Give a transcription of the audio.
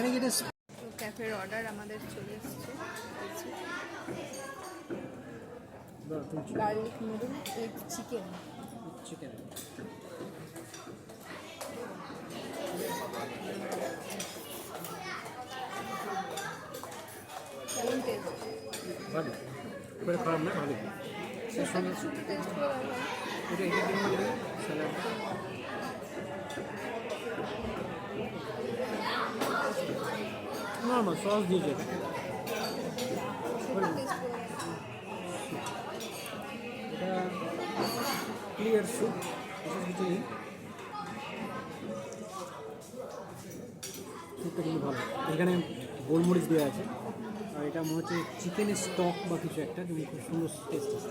এখানে কি এটা ক্যাফের অর্ডার আমাদের চলে এসেছে। Garlic noodle with chicken. Chicken কেমন টেস্ট? ভালো, খুব খারাপ না, ভালো। এর সঙ্গে শুধু টেস্ট করে ভালো। এটা এটা কি মানে স্যালাড নর্মাল সস দিয়েছে এটা। এটা ক্লিয়ার স্যুপ, বিশেষ কিছু নেই। স্যুপটা কিন্তু ভালো, এখানে গোলমরিচ দেওয়া আছে আর এটা মনে হচ্ছে চিকেনের স্টক বা কিছু একটা, কিন্তু খুব সুন্দর টেস্ট আছে।